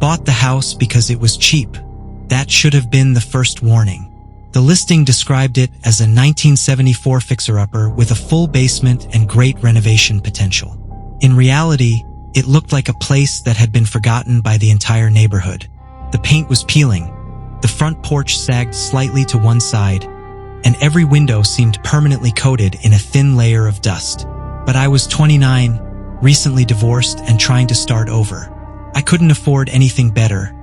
bought the house because it was cheap. That should have been the first warning. The listing described it as a 1974 fixer-upper with a full basement and great renovation potential. In reality, it looked like a place that had been forgotten by the entire neighborhood. The paint was peeling, the front porch sagged slightly to one side, and every window seemed permanently coated in a thin layer of dust. But I was 29, recently divorced and trying to start over. I couldn't afford anything better,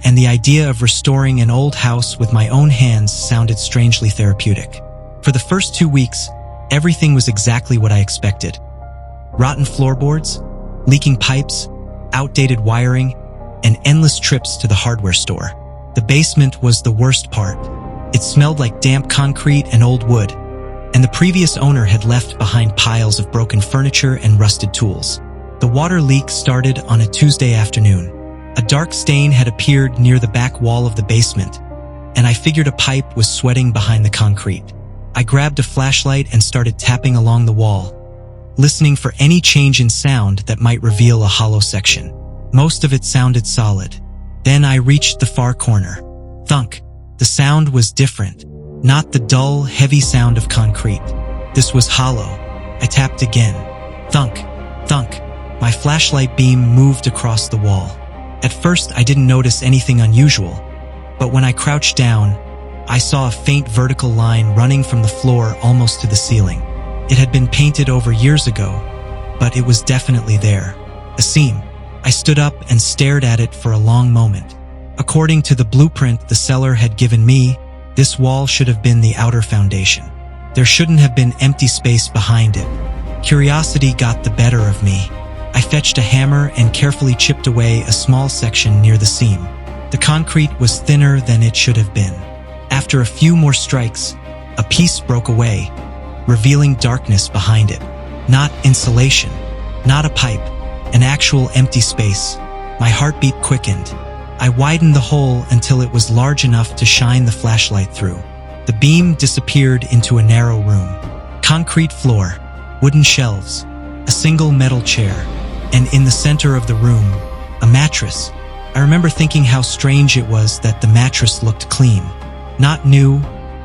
and the idea of restoring an old house with my own hands sounded strangely therapeutic. For the first 2 weeks, everything was exactly what I expected. Rotten floorboards, leaking pipes, outdated wiring, and endless trips to the hardware store. The basement was the worst part. It smelled like damp concrete and old wood, and the previous owner had left behind piles of broken furniture and rusted tools. The water leak started on a Tuesday afternoon. A dark stain had appeared near the back wall of the basement, and I figured a pipe was sweating behind the concrete. I grabbed a flashlight and started tapping along the wall, listening for any change in sound that might reveal a hollow section. Most of it sounded solid. Then I reached the far corner. Thunk. The sound was different, not the dull, heavy sound of concrete. This was hollow. I tapped again. Thunk. Thunk. My flashlight beam moved across the wall. At first, I didn't notice anything unusual, but when I crouched down, I saw a faint vertical line running from the floor almost to the ceiling. It had been painted over years ago, but it was definitely there. A seam. I stood up and stared at it for a long moment. According to the blueprint the seller had given me, this wall should have been the outer foundation. There shouldn't have been empty space behind it. Curiosity got the better of me. I fetched a hammer and carefully chipped away a small section near the seam. The concrete was thinner than it should have been. After a few more strikes, a piece broke away, revealing darkness behind it. Not insulation, not a pipe, an actual empty space. My heartbeat quickened. I widened the hole until it was large enough to shine the flashlight through. The beam disappeared into a narrow room. Concrete floor, wooden shelves, a single metal chair, and in the center of the room, a mattress. I remember thinking how strange it was that the mattress looked clean. Not new,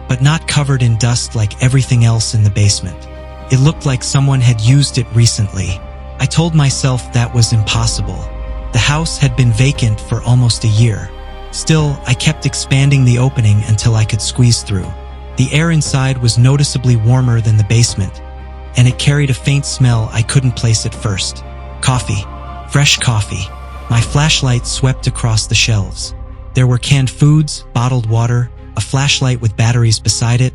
but not covered in dust like everything else in the basement. It looked like someone had used it recently. I told myself that was impossible. The house had been vacant for almost a year. Still, I kept expanding the opening until I could squeeze through. The air inside was noticeably warmer than the basement, and it carried a faint smell I couldn't place at first. Coffee. Fresh coffee. My flashlight swept across the shelves. There were canned foods, bottled water, a flashlight with batteries beside it,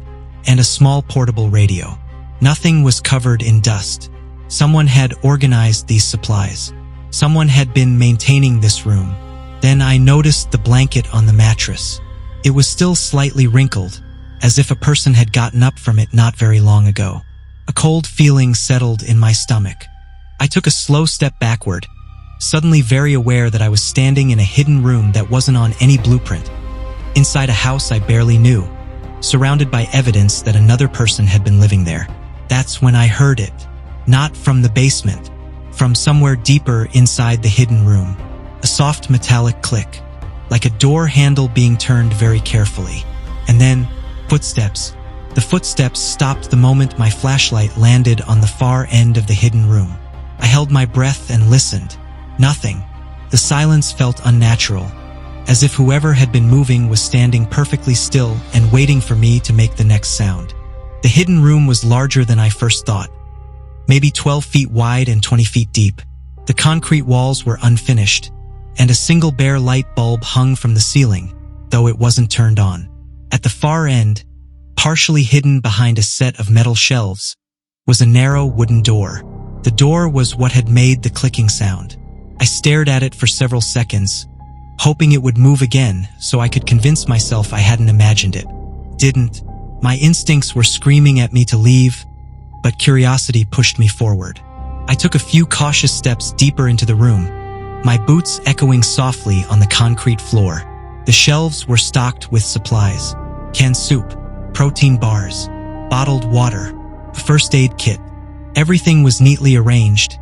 and a small portable radio. Nothing was covered in dust. Someone had organized these supplies. Someone had been maintaining this room. Then I noticed the blanket on the mattress. It was still slightly wrinkled, as if a person had gotten up from it not very long ago. A cold feeling settled in my stomach. I took a slow step backward, suddenly very aware that I was standing in a hidden room that wasn't on any blueprint. Inside a house I barely knew, surrounded by evidence that another person had been living there. That's when I heard it. Not from the basement, from somewhere deeper inside the hidden room. A soft metallic click, like a door handle being turned very carefully. And then, footsteps. The footsteps stopped the moment my flashlight landed on the far end of the hidden room. I held my breath and listened. Nothing. The silence felt unnatural, as if whoever had been moving was standing perfectly still and waiting for me to make the next sound. The hidden room was larger than I first thought, maybe 12 feet wide and 20 feet deep. The concrete walls were unfinished, and a single bare light bulb hung from the ceiling, though it wasn't turned on. At the far end, partially hidden behind a set of metal shelves, was a narrow wooden door. The door was what had made the clicking sound. I stared at it for several seconds, hoping it would move again so I could convince myself I hadn't imagined it. Didn't. My instincts were screaming at me to leave, but curiosity pushed me forward. I took a few cautious steps deeper into the room, my boots echoing softly on the concrete floor. The shelves were stocked with supplies: canned soup, protein bars, bottled water, a first aid kit. Everything was neatly arranged,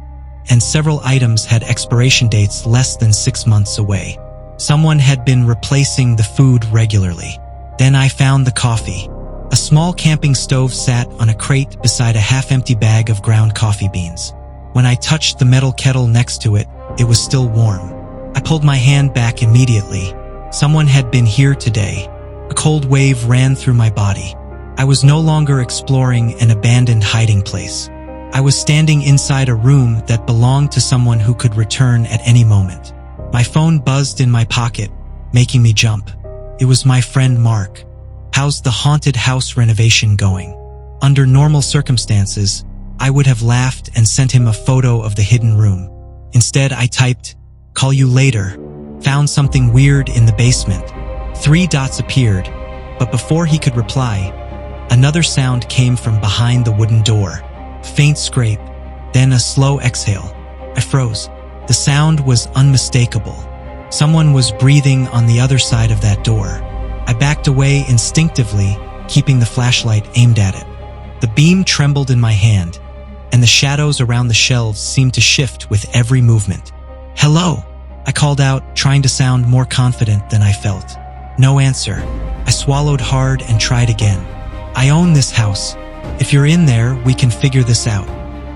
and several items had expiration dates less than 6 months away. Someone had been replacing the food regularly. Then I found the coffee. A small camping stove sat on a crate beside a half-empty bag of ground coffee beans. When I touched the metal kettle next to it, it was still warm. I pulled my hand back immediately. Someone had been here today. A cold wave ran through my body. I was no longer exploring an abandoned hiding place. I was standing inside a room that belonged to someone who could return at any moment. My phone buzzed in my pocket, making me jump. It was my friend Mark. "How's the haunted house renovation going?" Under normal circumstances, I would have laughed and sent him a photo of the hidden room. Instead, I typed, "Call you later. Found something weird in the basement." 3 dots appeared, but before he could reply, another sound came from behind the wooden door. A faint scrape, then a slow exhale. I froze. The sound was unmistakable. Someone was breathing on the other side of that door. I backed away instinctively, keeping the flashlight aimed at it. The beam trembled in my hand, and the shadows around the shelves seemed to shift with every movement. "Hello," I called out, trying to sound more confident than I felt. No answer. I swallowed hard and tried again. "I own this house. If you're in there, we can figure this out."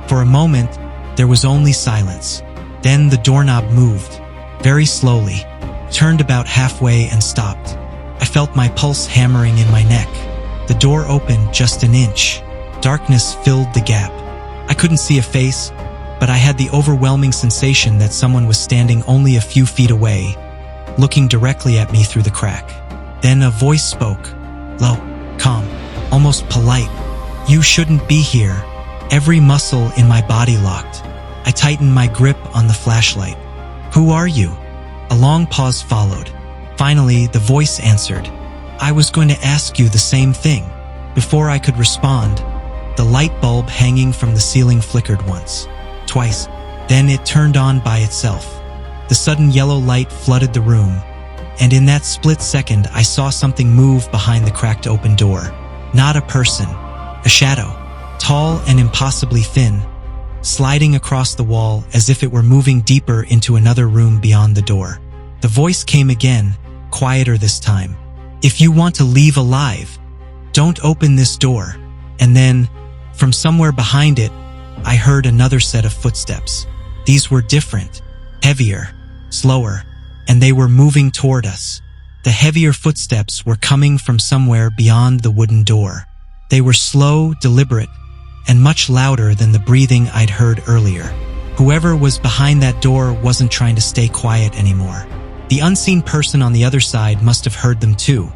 For a moment, there was only silence. Then the doorknob moved, very slowly, turned about halfway and stopped. I felt my pulse hammering in my neck. The door opened just an inch. Darkness filled the gap. I couldn't see a face, but I had the overwhelming sensation that someone was standing only a few feet away, looking directly at me through the crack. Then a voice spoke, low, calm, almost polite. "You shouldn't be here." Every muscle in my body locked. I tightened my grip on the flashlight. "Who are you?" A long pause followed. Finally, the voice answered. "I was going to ask you the same thing." Before I could respond, the light bulb hanging from the ceiling flickered once, twice, then it turned on by itself. The sudden yellow light flooded the room, and in that split second I saw something move behind the cracked open door. Not a person, a shadow, tall and impossibly thin, sliding across the wall as if it were moving deeper into another room beyond the door. The voice came again, quieter this time. "If you want to leave alive, don't open this door." And then, from somewhere behind it, I heard another set of footsteps. These were different, heavier, slower, and they were moving toward us. The heavier footsteps were coming from somewhere beyond the wooden door. They were slow, deliberate, and much louder than the breathing I'd heard earlier. Whoever was behind that door wasn't trying to stay quiet anymore. The unseen person on the other side must have heard them too,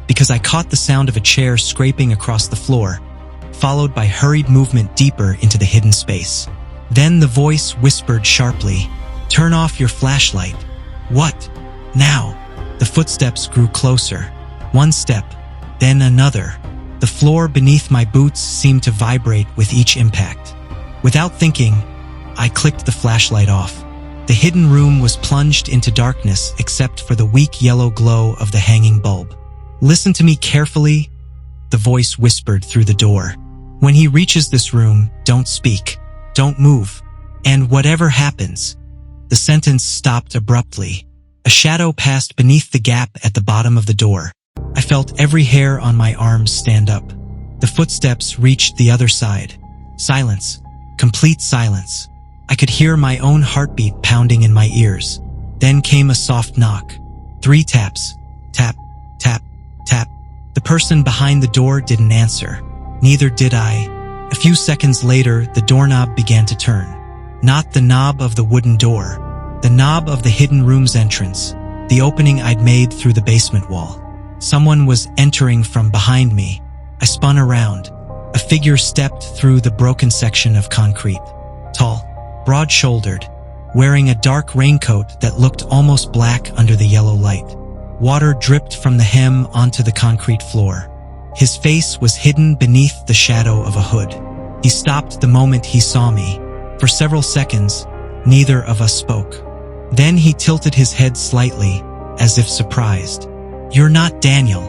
because I caught the sound of a chair scraping across the floor, followed by hurried movement deeper into the hidden space. Then the voice whispered sharply, "Turn off your flashlight." "What? Now?" The footsteps grew closer. One step, then another. The floor beneath my boots seemed to vibrate with each impact. Without thinking, I clicked the flashlight off. The hidden room was plunged into darkness except for the weak yellow glow of the hanging bulb. "Listen to me carefully," the voice whispered through the door. "When he reaches this room, don't speak, don't move, and whatever happens." The sentence stopped abruptly. A shadow passed beneath the gap at the bottom of the door. I felt every hair on my arms stand up. The footsteps reached the other side. Silence, complete silence. I could hear my own heartbeat pounding in my ears. Then came a soft knock. 3 taps. Tap, tap, tap. The person behind the door didn't answer. Neither did I. A few seconds later, the doorknob began to turn. Not the knob of the wooden door. The knob of the hidden room's entrance. The opening I'd made through the basement wall. Someone was entering from behind me. I spun around. A figure stepped through the broken section of concrete. Tall, broad-shouldered, wearing a dark raincoat that looked almost black under the yellow light. Water dripped from the hem onto the concrete floor. His face was hidden beneath the shadow of a hood. He stopped the moment he saw me. For several seconds, neither of us spoke. Then he tilted his head slightly, as if surprised. "You're not Daniel."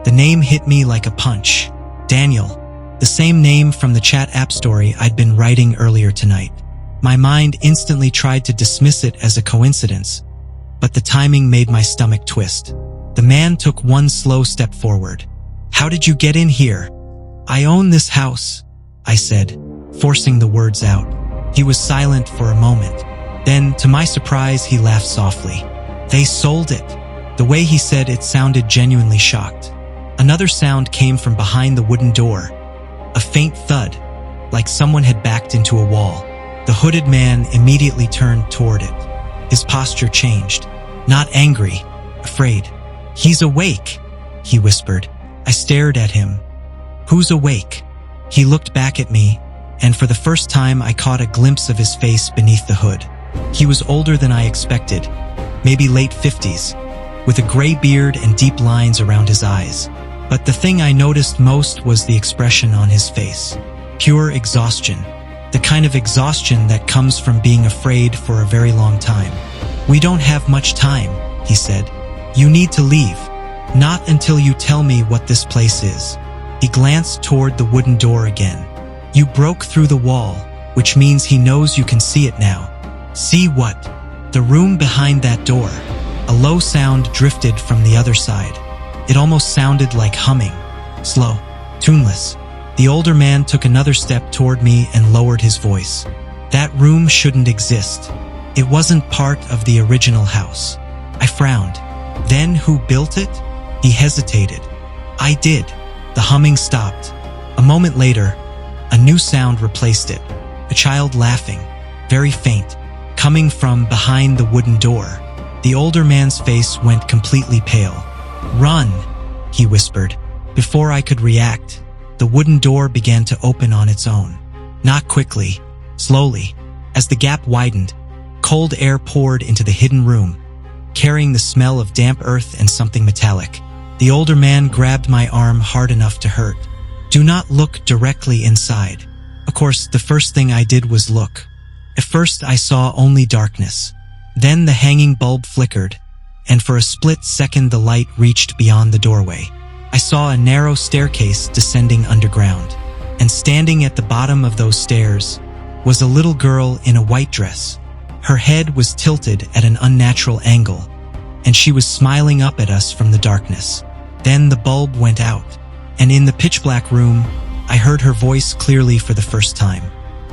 The name hit me like a punch. Daniel, the same name from the chat app story I'd been writing earlier tonight. My mind instantly tried to dismiss it as a coincidence, but the timing made my stomach twist. The man took one slow step forward. "How did you get in here?" "I own this house," I said, forcing the words out. He was silent for a moment. Then, to my surprise, he laughed softly. "They sold it." The way he said it sounded genuinely shocked. Another sound came from behind the wooden door. A faint thud, like someone had backed into a wall. The hooded man immediately turned toward it. His posture changed. Not angry, afraid. "He's awake," he whispered. I stared at him. "Who's awake?" He looked back at me, and for the first time I caught a glimpse of his face beneath the hood. He was older than I expected, maybe late 50s, with a gray beard and deep lines around his eyes. But the thing I noticed most was the expression on his face. Pure exhaustion. The kind of exhaustion that comes from being afraid for a very long time. "We don't have much time," he said. "You need to leave. Not until you tell me what this place is." He glanced toward the wooden door again. "You broke through the wall, which means he knows you can see it now." "See what?" "The room behind that door." A low sound drifted from the other side. It almost sounded like humming. Slow, tuneless. The older man took another step toward me and lowered his voice. "That room shouldn't exist. It wasn't part of the original house." I frowned. "Then who built it?" He hesitated. "I did." The humming stopped. A moment later, a new sound replaced it. A child laughing, very faint, coming from behind the wooden door. The older man's face went completely pale. "Run," he whispered. Before I could react, the wooden door began to open on its own. Not quickly, slowly. As the gap widened, cold air poured into the hidden room, carrying the smell of damp earth and something metallic. The older man grabbed my arm hard enough to hurt. "Do not look directly inside." Of course, the first thing I did was look. At first, I saw only darkness. Then the hanging bulb flickered, and for a split second the light reached beyond the doorway. I saw a narrow staircase descending underground, and standing at the bottom of those stairs was a little girl in a white dress. Her head was tilted at an unnatural angle, and she was smiling up at us from the darkness. Then the bulb went out, and in the pitch-black room, I heard her voice clearly for the first time.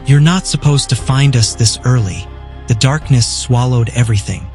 "You're not supposed to find us this early." The darkness swallowed everything.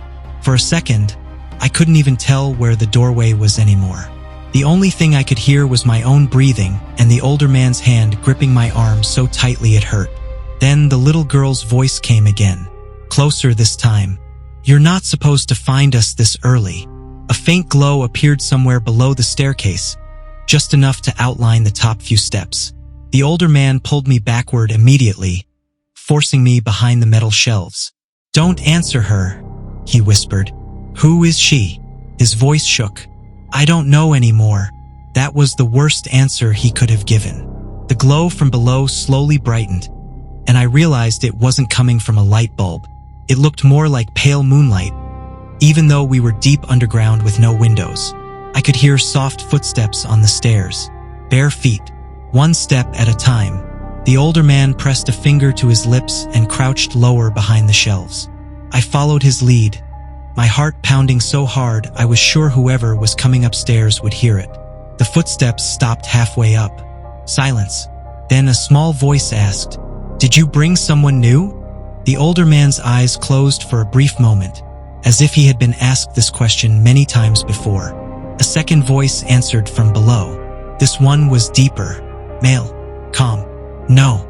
For a second, I couldn't even tell where the doorway was anymore. The only thing I could hear was my own breathing and the older man's hand gripping my arm so tightly it hurt. Then the little girl's voice came again, closer this time. "You're not supposed to find us this early." A faint glow appeared somewhere below the staircase, just enough to outline the top few steps. The older man pulled me backward immediately, forcing me behind the metal shelves. "Don't answer her," he whispered. "Who is she?" His voice shook. "I don't know anymore." That was the worst answer he could have given. The glow from below slowly brightened, and I realized it wasn't coming from a light bulb. It looked more like pale moonlight. Even though we were deep underground with no windows, I could hear soft footsteps on the stairs. Bare feet, one step at a time. The older man pressed a finger to his lips and crouched lower behind the shelves. I followed his lead, my heart pounding so hard I was sure whoever was coming upstairs would hear it. The footsteps stopped halfway up. Silence. Then a small voice asked, "Did you bring someone new?" The older man's eyes closed for a brief moment, as if he had been asked this question many times before. A second voice answered from below. This one was deeper, male, calm. "No."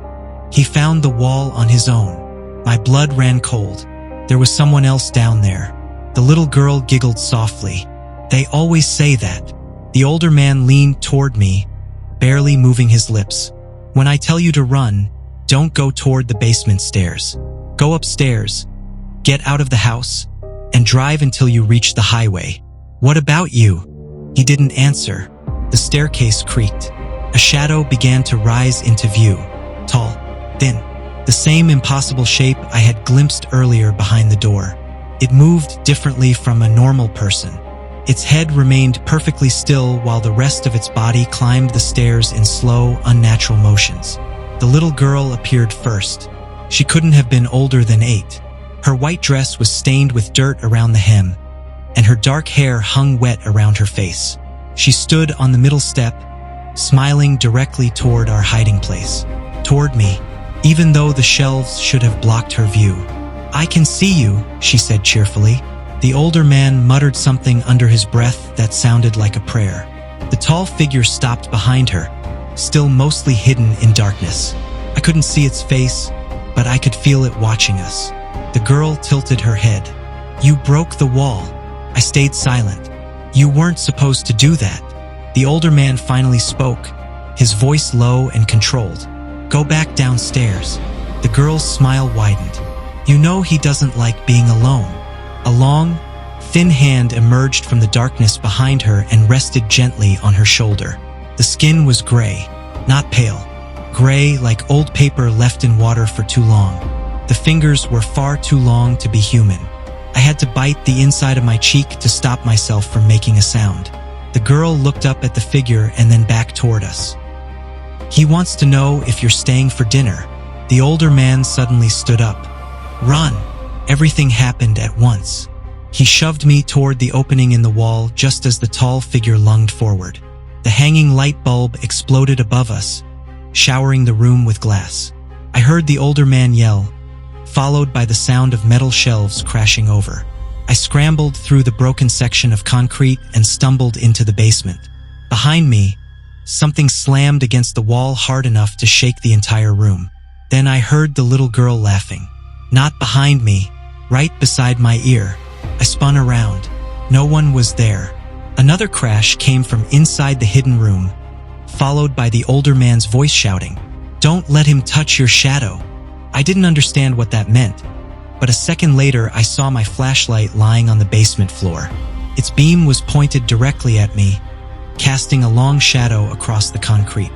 He found the wall on his own. My blood ran cold. There was someone else down there. The little girl giggled softly. "They always say that." The older man leaned toward me, barely moving his lips. "When I tell you to run, don't go toward the basement stairs. Go upstairs, get out of the house, and drive until you reach the highway." "What about you?" He didn't answer. The staircase creaked. A shadow began to rise into view. Tall, thin, the same impossible shape I had glimpsed earlier behind the door. It moved differently from a normal person. Its head remained perfectly still while the rest of its body climbed the stairs in slow, unnatural motions. The little girl appeared first. She couldn't have been older than 8. Her white dress was stained with dirt around the hem, and her dark hair hung wet around her face. She stood on the middle step, smiling directly toward our hiding place, toward me, even though the shelves should have blocked her view. "I can see you," she said cheerfully. The older man muttered something under his breath that sounded like a prayer. The tall figure stopped behind her, still mostly hidden in darkness. I couldn't see its face, but I could feel it watching us. The girl tilted her head. "You broke the wall." I stayed silent. "You weren't supposed to do that." The older man finally spoke, his voice low and controlled. "Go back downstairs." The girl's smile widened. "You know he doesn't like being alone." A long, thin hand emerged from the darkness behind her and rested gently on her shoulder. The skin was gray, not pale. Gray like old paper left in water for too long. The fingers were far too long to be human. I had to bite the inside of my cheek to stop myself from making a sound. The girl looked up at the figure and then back toward us. "He wants to know if you're staying for dinner." The older man suddenly stood up. "Run!" Everything happened at once. He shoved me toward the opening in the wall just as the tall figure lunged forward. The hanging light bulb exploded above us, showering the room with glass. I heard the older man yell, followed by the sound of metal shelves crashing over. I scrambled through the broken section of concrete and stumbled into the basement. Behind me, something slammed against the wall hard enough to shake the entire room. Then I heard the little girl laughing. Not behind me, right beside my ear. I spun around. No one was there. Another crash came from inside the hidden room, followed by the older man's voice shouting, "Don't let him touch your shadow." I didn't understand what that meant, but a second later I saw my flashlight lying on the basement floor. Its beam was pointed directly at me, casting a long shadow across the concrete.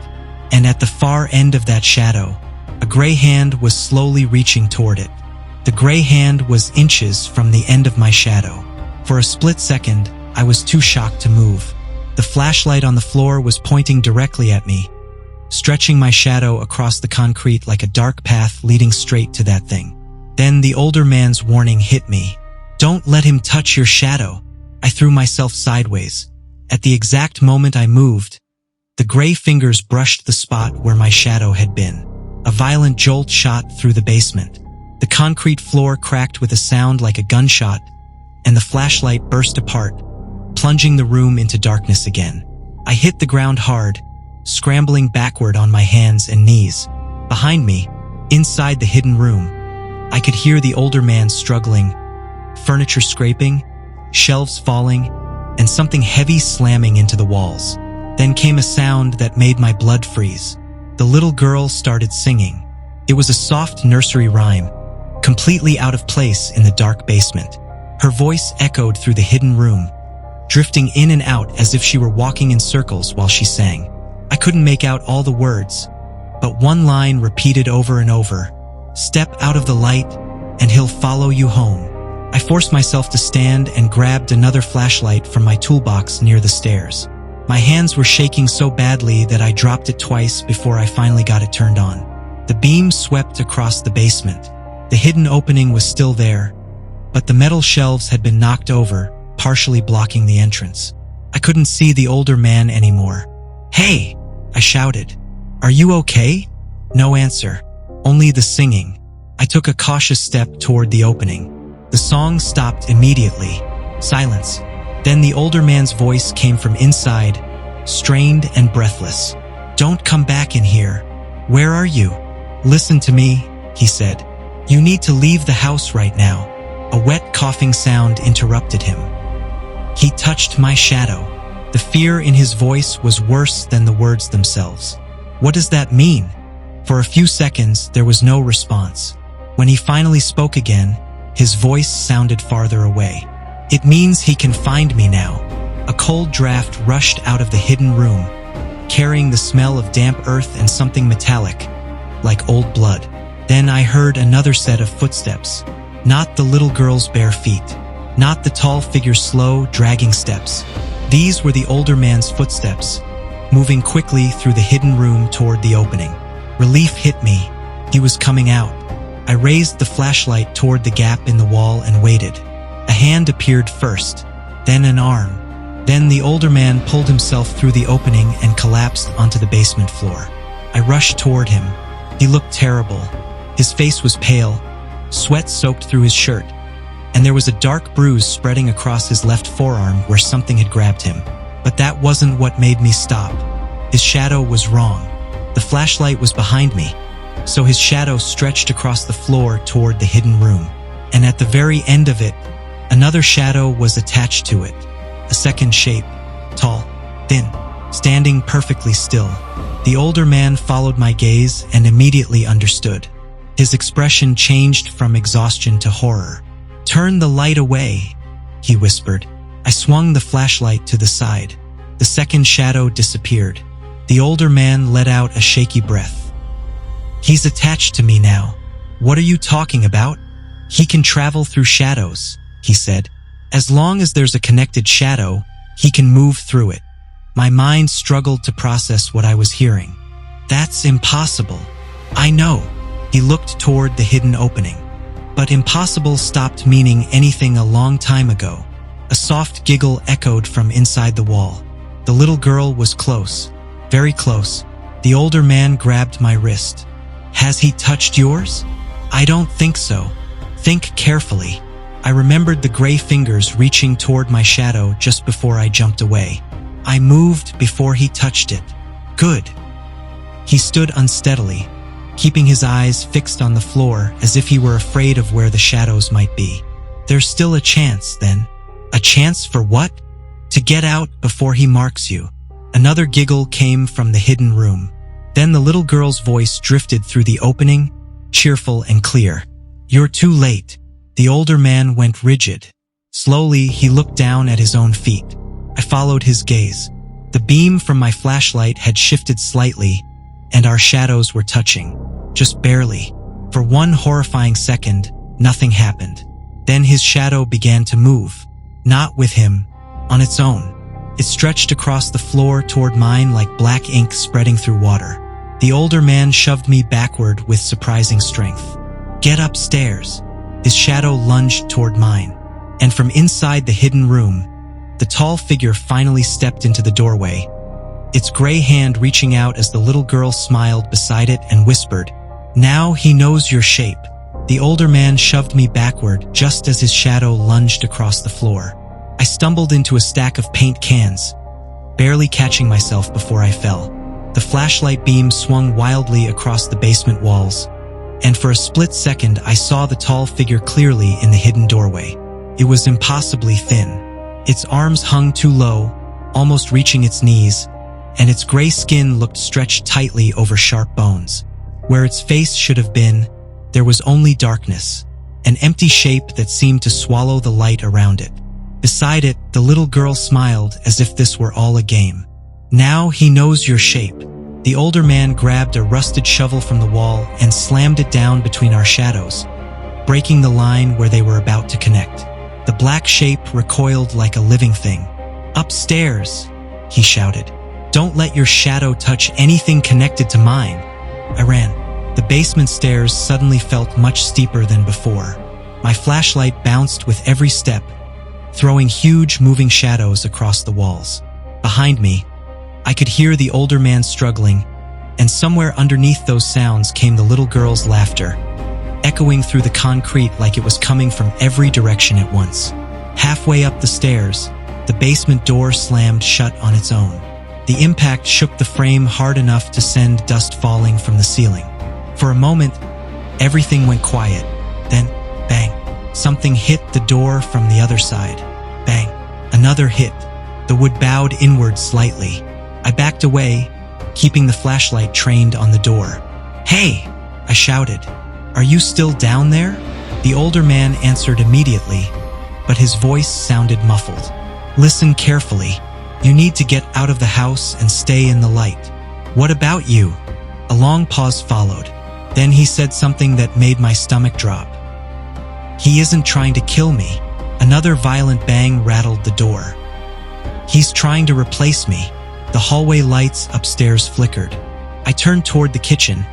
And at the far end of that shadow, a gray hand was slowly reaching toward it. The gray hand was inches from the end of my shadow. For a split second, I was too shocked to move. The flashlight on the floor was pointing directly at me, stretching my shadow across the concrete like a dark path leading straight to that thing. Then the older man's warning hit me. "Don't let him touch your shadow." I threw myself sideways. At the exact moment I moved, the gray fingers brushed the spot where my shadow had been. A violent jolt shot through the basement. The concrete floor cracked with a sound like a gunshot, and the flashlight burst apart, plunging the room into darkness again. I hit the ground hard, scrambling backward on my hands and knees. Behind me, inside the hidden room, I could hear the older man struggling, furniture scraping, shelves falling, and something heavy slamming into the walls. Then came a sound that made my blood freeze. The little girl started singing. It was a soft nursery rhyme, completely out of place in the dark basement. Her voice echoed through the hidden room, drifting in and out as if she were walking in circles while she sang. I couldn't make out all the words, but one line repeated over and over, "Step out of the light, and he'll follow you home." I forced myself to stand and grabbed another flashlight from my toolbox near the stairs. My hands were shaking so badly that I dropped it twice before I finally got it turned on. The beam swept across the basement. The hidden opening was still there, but the metal shelves had been knocked over, partially blocking the entrance. I couldn't see the older man anymore. "Hey!" I shouted. "Are you okay?" No answer, only the singing. I took a cautious step toward the opening. The song stopped immediately. Silence. Then the older man's voice came from inside, strained and breathless. "Don't come back in here. Where are you?" "Listen to me," he said. "You need to leave the house right now." A wet coughing sound interrupted him. He touched my shadow. The fear in his voice was worse than the words themselves. "What does that mean?" For a few seconds, there was no response. When he finally spoke again, his voice sounded farther away. "It means he can find me now." A cold draft rushed out of the hidden room, carrying the smell of damp earth and something metallic, like old blood. Then I heard another set of footsteps. Not the little girl's bare feet. Not the tall figure's slow, dragging steps. These were the older man's footsteps, moving quickly through the hidden room toward the opening. Relief hit me. He was coming out. I raised the flashlight toward the gap in the wall and waited. A hand appeared first, then an arm. Then the older man pulled himself through the opening and collapsed onto the basement floor. I rushed toward him. He looked terrible. His face was pale, sweat soaked through his shirt, and there was a dark bruise spreading across his left forearm where something had grabbed him. But that wasn't what made me stop. His shadow was wrong. The flashlight was behind me, so his shadow stretched across the floor toward the hidden room. And at the very end of it, another shadow was attached to it. A second shape, tall, thin, standing perfectly still. The older man followed my gaze and immediately understood. His expression changed from exhaustion to horror. "Turn the light away," he whispered. I swung the flashlight to the side. The second shadow disappeared. The older man let out a shaky breath. "He's attached to me now." "What are you talking about?" "He can travel through shadows," he said. "As long as there's a connected shadow, he can move through it." My mind struggled to process what I was hearing. "That's impossible." "I know." He looked toward the hidden opening. But impossible stopped meaning anything a long time ago. A soft giggle echoed from inside the wall. The little girl was close, very close. The older man grabbed my wrist. "Has he touched yours?" "I don't think so." "Think carefully." I remembered the gray fingers reaching toward my shadow just before I jumped away. I moved before he touched it. "Good." He stood unsteadily, keeping his eyes fixed on the floor as if he were afraid of where the shadows might be. "There's still a chance, then." "A chance for what?" "To get out before he marks you." Another giggle came from the hidden room. Then the little girl's voice drifted through the opening, cheerful and clear. "You're too late." The older man went rigid. Slowly, he looked down at his own feet. I followed his gaze. The beam from my flashlight had shifted slightly, and our shadows were touching. Just barely. For one horrifying second, nothing happened. Then his shadow began to move. Not with him, on its own. It stretched across the floor toward mine like black ink spreading through water. The older man shoved me backward with surprising strength. "Get upstairs." His shadow lunged toward mine. And from inside the hidden room, the tall figure finally stepped into the doorway, its gray hand reaching out as the little girl smiled beside it and whispered, "Now he knows your shape." The older man shoved me backward just as his shadow lunged across the floor. I stumbled into a stack of paint cans, barely catching myself before I fell. The flashlight beam swung wildly across the basement walls, and for a split second I saw the tall figure clearly in the hidden doorway. It was impossibly thin. Its arms hung too low, almost reaching its knees, and its gray skin looked stretched tightly over sharp bones. Where its face should have been, there was only darkness, an empty shape that seemed to swallow the light around it. Beside it, the little girl smiled as if this were all a game. "Now he knows your shape." The older man grabbed a rusted shovel from the wall and slammed it down between our shadows, breaking the line where they were about to connect. The black shape recoiled like a living thing. "Upstairs," he shouted. "Don't let your shadow touch anything connected to mine." I ran. The basement stairs suddenly felt much steeper than before. My flashlight bounced with every step, throwing huge moving shadows across the walls. Behind me, I could hear the older man struggling, and somewhere underneath those sounds came the little girl's laughter, echoing through the concrete like it was coming from every direction at once. Halfway up the stairs, the basement door slammed shut on its own. The impact shook the frame hard enough to send dust falling from the ceiling. For a moment, everything went quiet. Then, bang, something hit the door from the other side. Bang, another hit. The wood bowed inward slightly. I backed away, keeping the flashlight trained on the door. "Hey!" I shouted. "Are you still down there?" The older man answered immediately, but his voice sounded muffled. "Listen carefully. You need to get out of the house and stay in the light." "What about you?" A long pause followed. Then he said something that made my stomach drop. "He isn't trying to kill me." Another violent bang rattled the door. "He's trying to replace me." The hallway lights upstairs flickered. I turned toward the kitchen,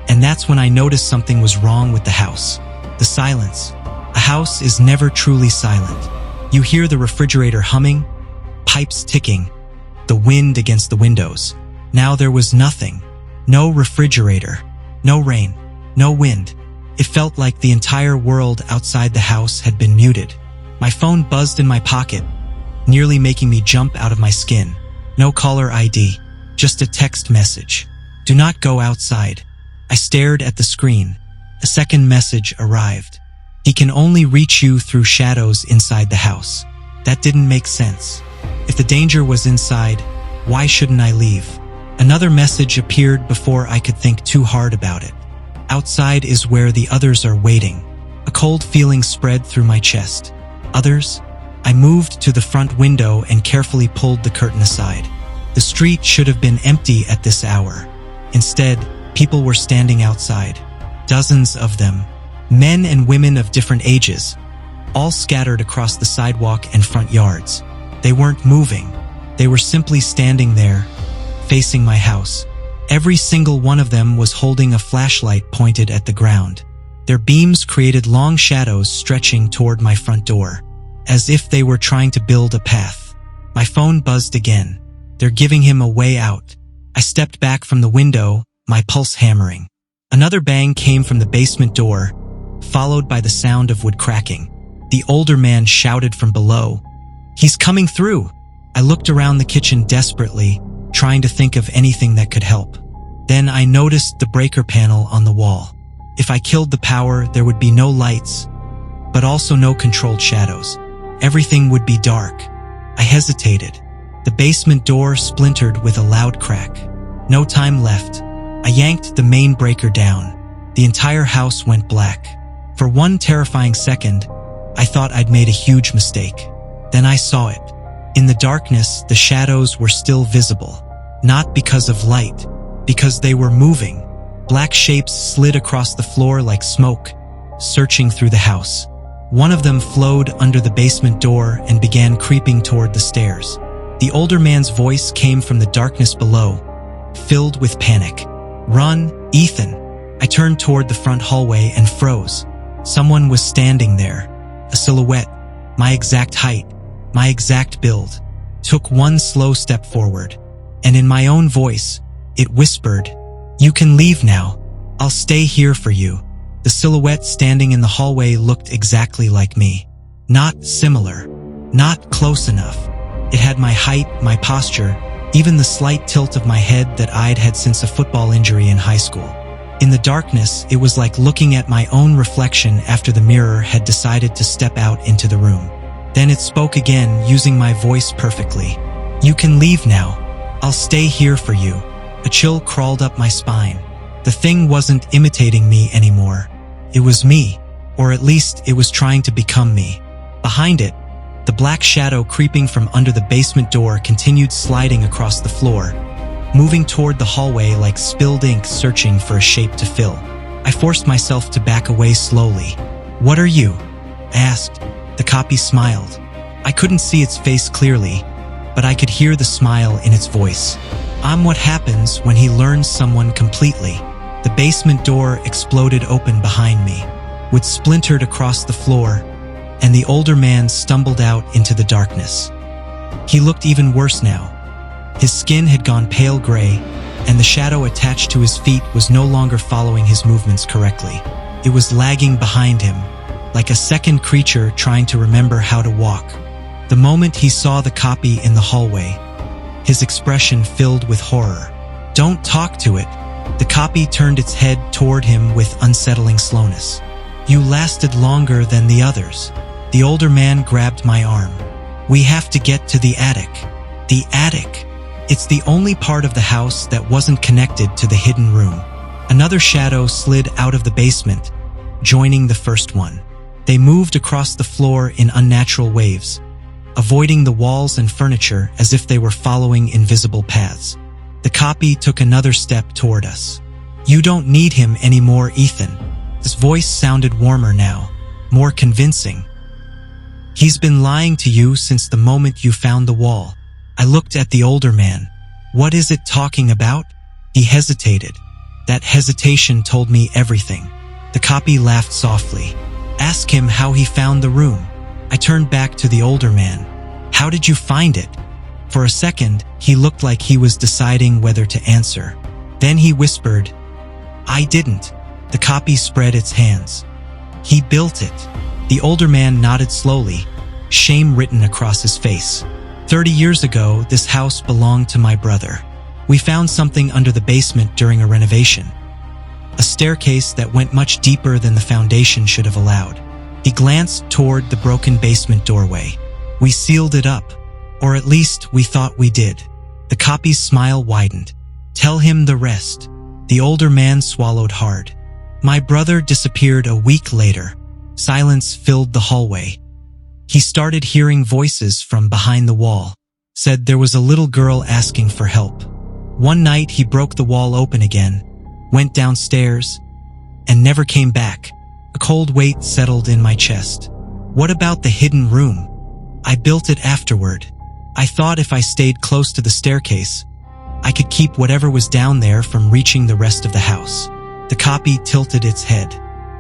and that's when I noticed something was wrong with the house. The silence. A house is never truly silent. You hear the refrigerator humming, pipes ticking, the wind against the windows. Now there was nothing. No refrigerator, no rain, no wind. It felt like the entire world outside the house had been muted. My phone buzzed in my pocket, nearly making me jump out of my skin. No caller ID, just a text message. Do not go outside. I stared at the screen. A second message arrived. He can only reach you through shadows inside the house. That didn't make sense. If the danger was inside, why shouldn't I leave? Another message appeared before I could think too hard about it. Outside is where the others are waiting. A cold feeling spread through my chest. Others? I moved to the front window and carefully pulled the curtain aside. The street should have been empty at this hour. Instead, people were standing outside. Dozens of them. Men and women of different ages, all scattered across the sidewalk and front yards. They weren't moving. They were simply standing there, facing my house. Every single one of them was holding a flashlight pointed at the ground. Their beams created long shadows stretching toward my front door, as if they were trying to build a path. My phone buzzed again. They're giving him a way out. I stepped back from the window, my pulse hammering. Another bang came from the basement door, followed by the sound of wood cracking. The older man shouted from below, "He's coming through!" I looked around the kitchen desperately, trying to think of anything that could help. Then I noticed the breaker panel on the wall. If I killed the power, there would be no lights, but also no controlled shadows. Everything would be dark. I hesitated. The basement door splintered with a loud crack. No time left. I yanked the main breaker down. The entire house went black. For one terrifying second, I thought I'd made a huge mistake. Then I saw it. In the darkness, the shadows were still visible. Not because of light, because they were moving. Black shapes slid across the floor like smoke, searching through the house. One of them flowed under the basement door and began creeping toward the stairs. The older man's voice came from the darkness below, filled with panic. "Run, Ethan!" I turned toward the front hallway and froze. Someone was standing there. A silhouette, my exact height, my exact build. Took one slow step forward, and in my own voice, it whispered, "You can leave now. I'll stay here for you." The silhouette standing in the hallway looked exactly like me. Not similar. Not close enough. It had my height, my posture, even the slight tilt of my head that I'd had since a football injury in high school. In the darkness, it was like looking at my own reflection after the mirror had decided to step out into the room. Then it spoke again, using my voice perfectly. "You can leave now. I'll stay here for you." A chill crawled up my spine. The thing wasn't imitating me anymore. It was me, or at least it was trying to become me. Behind it, the black shadow creeping from under the basement door continued sliding across the floor, moving toward the hallway like spilled ink searching for a shape to fill. I forced myself to back away slowly. "What are you?" I asked. The copy smiled. I couldn't see its face clearly, but I could hear the smile in its voice. "I'm what happens when he learns someone completely." The basement door exploded open behind me, wood splintered across the floor, and the older man stumbled out into the darkness. He looked even worse now. His skin had gone pale gray, and the shadow attached to his feet was no longer following his movements correctly. It was lagging behind him, like a second creature trying to remember how to walk. The moment he saw the copy in the hallway, his expression filled with horror. "Don't talk to it." The copy turned its head toward him with unsettling slowness. "You lasted longer than the others." The older man grabbed my arm. "We have to get to the attic." The attic. It's the only part of the house that wasn't connected to the hidden room. Another shadow slid out of the basement, joining the first one. They moved across the floor in unnatural waves, avoiding the walls and furniture as if they were following invisible paths. The copy took another step toward us. "You don't need him anymore, Ethan." His voice sounded warmer now, more convincing. "He's been lying to you since the moment you found the wall." I looked at the older man. "What is it talking about?" He hesitated. That hesitation told me everything. The copy laughed softly. "Ask him how he found the room." I turned back to the older man. How did you find it? For a second, he looked like he was deciding whether to answer. Then he whispered, I didn't. The copy spread its hands. He built it. The older man nodded slowly, shame written across his face. 30 years ago, this house belonged to my brother. We found something under the basement during a renovation. A staircase that went much deeper than the foundation should have allowed. He glanced toward the broken basement doorway. We sealed it up, or at least we thought we did. The copy's smile widened. Tell him the rest. The older man swallowed hard. My brother disappeared a week later. Silence filled the hallway. He started hearing voices from behind the wall. Said there was a little girl asking for help. One night he broke the wall open again, went downstairs, and never came back. A cold weight settled in my chest. What about the hidden room? I built it afterward. I thought if I stayed close to the staircase, I could keep whatever was down there from reaching the rest of the house. The copy tilted its head.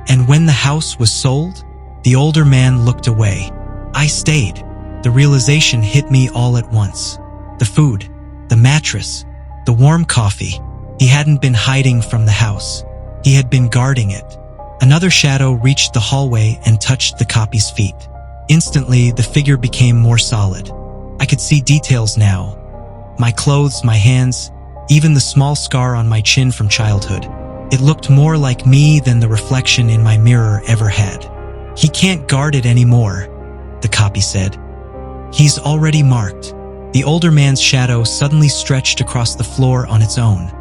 And when the house was sold, the older man looked away. I stayed. The realization hit me all at once. The food, the mattress, the warm coffee. He hadn't been hiding from the house. He had been guarding it. Another shadow reached the hallway and touched the copy's feet. Instantly, the figure became more solid. I could see details now. My clothes, my hands, even the small scar on my chin from childhood. It looked more like me than the reflection in my mirror ever had. He can't guard it anymore, the copy said. He's already marked. The older man's shadow suddenly stretched across the floor on its own,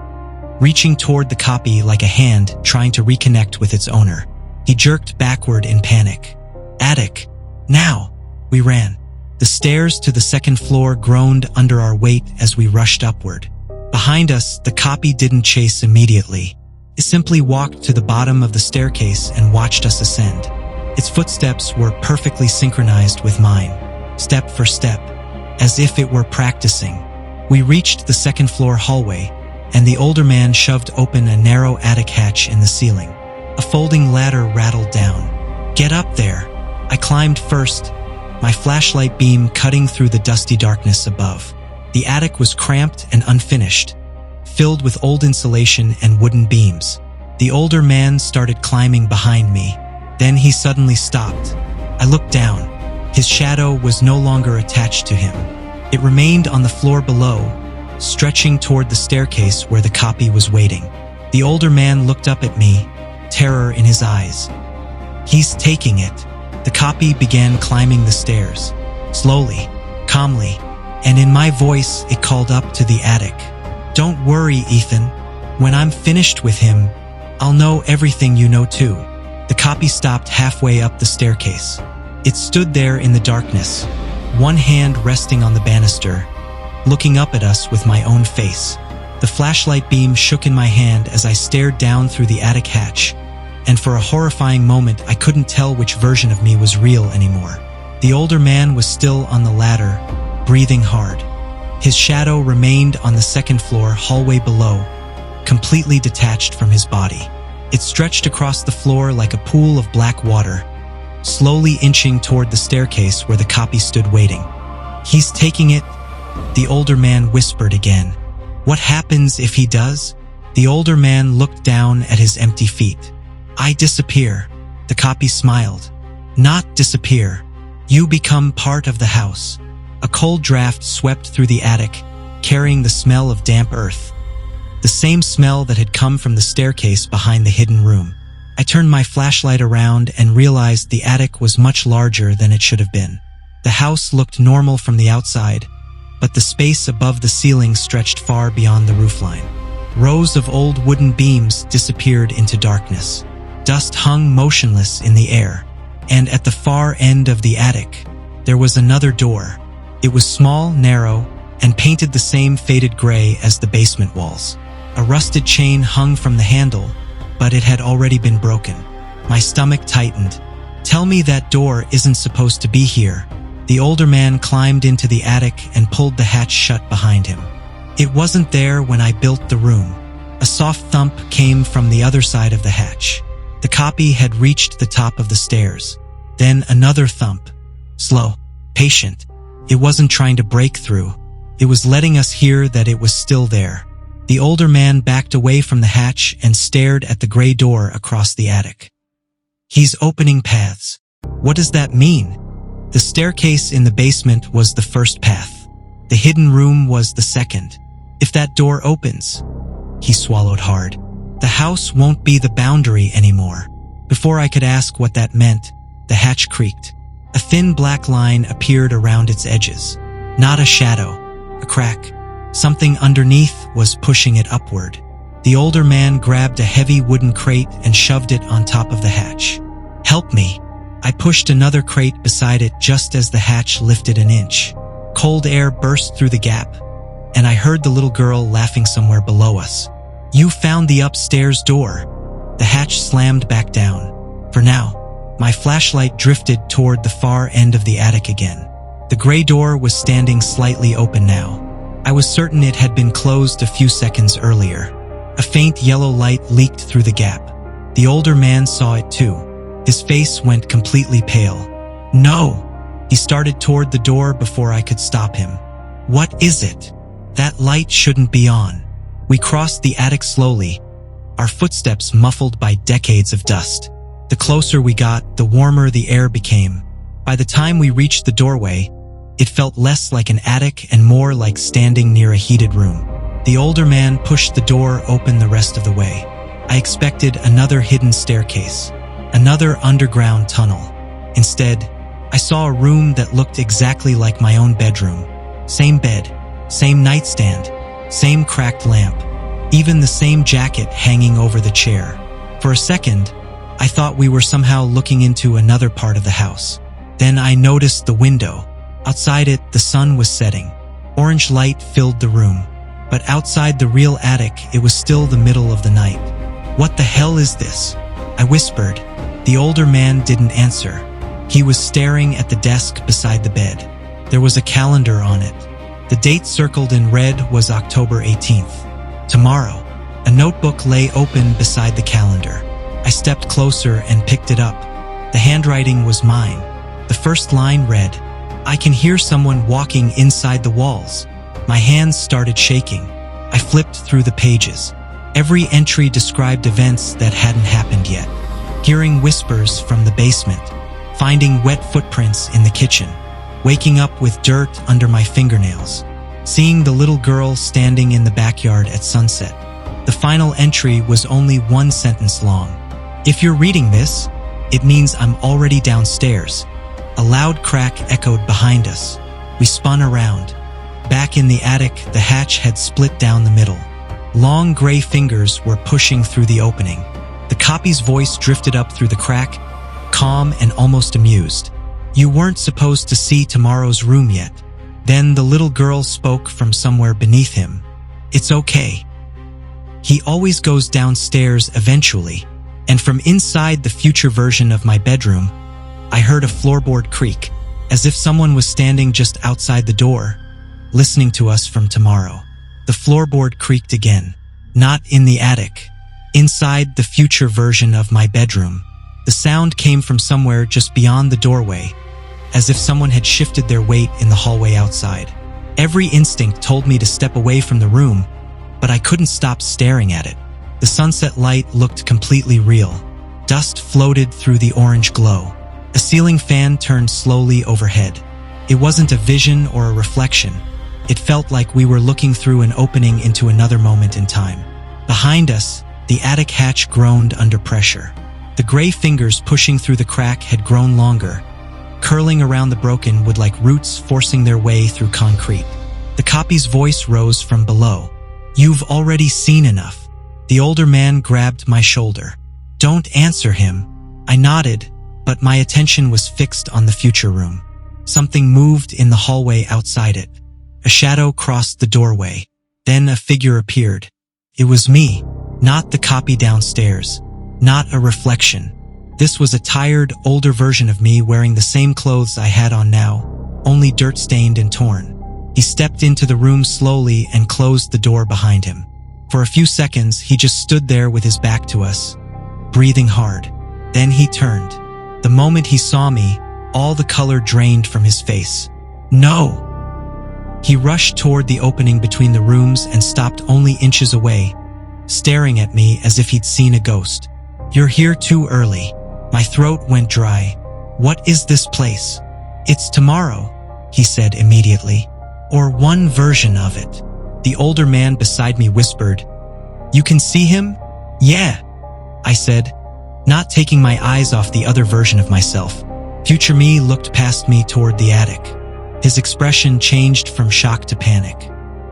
reaching toward the copy like a hand trying to reconnect with its owner. He jerked backward in panic. Attic! Now! We ran. The stairs to the second floor groaned under our weight as we rushed upward. Behind us, the copy didn't chase immediately. It simply walked to the bottom of the staircase and watched us ascend. Its footsteps were perfectly synchronized with mine, step for step, as if it were practicing. We reached the second floor hallway, and the older man shoved open a narrow attic hatch in the ceiling. A folding ladder rattled down. Get up there! I climbed first, my flashlight beam cutting through the dusty darkness above. The attic was cramped and unfinished, filled with old insulation and wooden beams. The older man started climbing behind me. Then he suddenly stopped. I looked down. His shadow was no longer attached to him. It remained on the floor below, stretching toward the staircase where the copy was waiting. The older man looked up at me, terror in his eyes. He's taking it. The copy began climbing the stairs, slowly, calmly, and in my voice it called up to the attic. Don't worry, Ethan. When I'm finished with him, I'll know everything you know too. The copy stopped halfway up the staircase. It stood there in the darkness, one hand resting on the banister, looking up at us with my own face. The flashlight beam shook in my hand as I stared down through the attic hatch, and for a horrifying moment I couldn't tell which version of me was real anymore. The older man was still on the ladder, breathing hard. His shadow remained on the second floor hallway below, completely detached from his body. It stretched across the floor like a pool of black water, slowly inching toward the staircase where the copy stood waiting. He's taking it, the older man whispered again. What happens if he does? The older man looked down at his empty feet. I disappear, the copy smiled. Not disappear. You become part of the house. A cold draft swept through the attic, carrying the smell of damp earth. The same smell that had come from the staircase behind the hidden room. I turned my flashlight around and realized the attic was much larger than it should have been. The house looked normal from the outside, but the space above the ceiling stretched far beyond the roofline. Rows of old wooden beams disappeared into darkness. Dust hung motionless in the air, and at the far end of the attic, there was another door. It was small, narrow, and painted the same faded gray as the basement walls. A rusted chain hung from the handle, but it had already been broken. My stomach tightened. Tell me that door isn't supposed to be here. The older man climbed into the attic and pulled the hatch shut behind him. It wasn't there when I built the room. A soft thump came from the other side of the hatch. The copy had reached the top of the stairs. Then another thump. Slow, patient. It wasn't trying to break through. It was letting us hear that it was still there. The older man backed away from the hatch and stared at the gray door across the attic. He's opening paths. What does that mean? The staircase in the basement was the first path. The hidden room was the second. If that door opens, he swallowed hard. The house won't be the boundary anymore. Before I could ask what that meant, the hatch creaked. A thin black line appeared around its edges. Not a shadow, a crack. Something underneath was pushing it upward. The older man grabbed a heavy wooden crate and shoved it on top of the hatch. Help me. I pushed another crate beside it just as the hatch lifted an inch. Cold air burst through the gap, and I heard the little girl laughing somewhere below us. You found the upstairs door. The hatch slammed back down. For now, my flashlight drifted toward the far end of the attic again. The gray door was standing slightly open now. I was certain it had been closed a few seconds earlier. A faint yellow light leaked through the gap. The older man saw it too. His face went completely pale. No! He started toward the door before I could stop him. What is it? That light shouldn't be on. We crossed the attic slowly, our footsteps muffled by decades of dust. The closer we got, the warmer the air became. By the time we reached the doorway, it felt less like an attic and more like standing near a heated room. The older man pushed the door open the rest of the way. I expected another hidden staircase, another underground tunnel. Instead, I saw a room that looked exactly like my own bedroom. Same bed, same nightstand, same cracked lamp, even the same jacket hanging over the chair. For a second, I thought we were somehow looking into another part of the house. Then I noticed the window. Outside it, the sun was setting. Orange light filled the room. But outside the real attic, it was still the middle of the night. What the hell is this? I whispered. The older man didn't answer. He was staring at the desk beside the bed. There was a calendar on it. The date circled in red was October 18th. Tomorrow. A notebook lay open beside the calendar. I stepped closer and picked it up. The handwriting was mine. The first line read, I can hear someone walking inside the walls. My hands started shaking. I flipped through the pages. Every entry described events that hadn't happened yet. Hearing whispers from the basement, finding wet footprints in the kitchen, waking up with dirt under my fingernails, seeing the little girl standing in the backyard at sunset. The final entry was only one sentence long. If you're reading this, it means I'm already downstairs. A loud crack echoed behind us. We spun around. Back in the attic, the hatch had split down the middle. Long gray fingers were pushing through the opening. The copy's voice drifted up through the crack, calm and almost amused. You weren't supposed to see tomorrow's room yet. Then the little girl spoke from somewhere beneath him. It's okay. He always goes downstairs eventually. And from inside the future version of my bedroom, I heard a floorboard creak, as if someone was standing just outside the door, listening to us from tomorrow. The floorboard creaked again. Not in the attic. Inside the future version of my bedroom. The sound came from somewhere just beyond the doorway, as if someone had shifted their weight in the hallway outside. Every instinct told me to step away from the room, but I couldn't stop staring at it. The sunset light looked completely real. Dust floated through the orange glow. A ceiling fan turned slowly overhead. It wasn't a vision or a reflection. It felt like we were looking through an opening into another moment in time. Behind us, the attic hatch groaned under pressure. The gray fingers pushing through the crack had grown longer, curling around the broken wood like roots forcing their way through concrete. The copy's voice rose from below. You've already seen enough. The older man grabbed my shoulder. Don't answer him. I nodded, but my attention was fixed on the future room. Something moved in the hallway outside it. A shadow crossed the doorway. Then a figure appeared. It was me, not the copy downstairs, not a reflection. This was a tired, older version of me wearing the same clothes I had on now, only dirt-stained and torn. He stepped into the room slowly and closed the door behind him. For a few seconds, he just stood there with his back to us, breathing hard. Then he turned. The moment he saw me, all the color drained from his face. "No!" He rushed toward the opening between the rooms and stopped only inches away, staring at me as if he'd seen a ghost. "You're here too early." My throat went dry. "What is this place?" "It's tomorrow," he said immediately. "Or one version of it." The older man beside me whispered, "You can see him?" "Yeah," I said, not taking my eyes off the other version of myself. Future me looked past me toward the attic. His expression changed from shock to panic.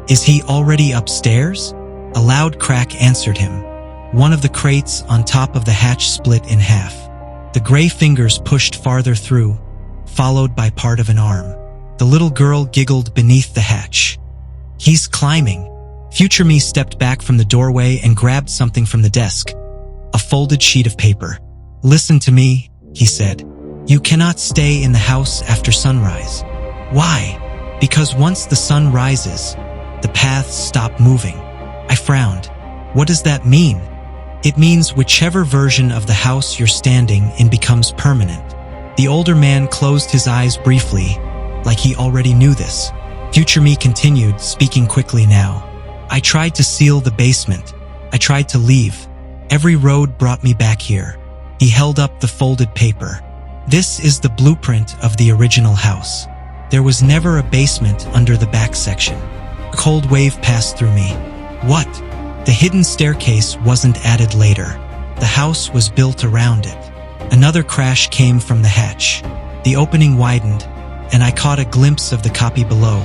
"Is he already upstairs?" A loud crack answered him. One of the crates on top of the hatch split in half. The gray fingers pushed farther through, followed by part of an arm. The little girl giggled beneath the hatch. "He's climbing." Future me stepped back from the doorway and grabbed something from the desk. A folded sheet of paper. "Listen to me," he said. "You cannot stay in the house after sunrise." "Why?" "Because once the sun rises, the paths stop moving." I frowned. "What does that mean?" "It means whichever version of the house you're standing in becomes permanent." The older man closed his eyes briefly, like he already knew this. Future me continued, speaking quickly now. "I tried to seal the basement. I tried to leave. Every road brought me back here." He held up the folded paper. "This is the blueprint of the original house. There was never a basement under the back section." A cold wave passed through me. "What?" "The hidden staircase wasn't added later. The house was built around it." Another crash came from the hatch. The opening widened, and I caught a glimpse of the copy below,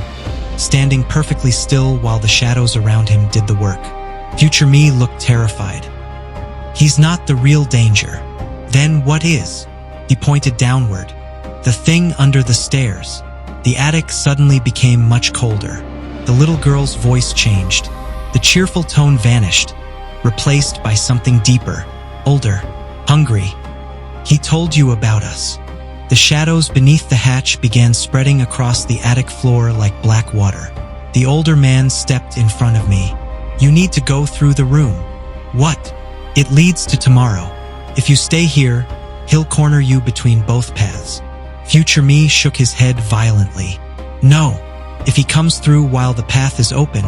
standing perfectly still while the shadows around him did the work. Future me looked terrified. "He's not the real danger." "Then what is?" He pointed downward. "The thing under the stairs." The attic suddenly became much colder. The little girl's voice changed. The cheerful tone vanished, replaced by something deeper, older, hungry. "He told you about us." The shadows beneath the hatch began spreading across the attic floor like black water. The older man stepped in front of me. "You need to go through the room." "What?" "It leads to tomorrow. If you stay here, he'll corner you between both paths." Future me shook his head violently. "No. If he comes through while the path is open,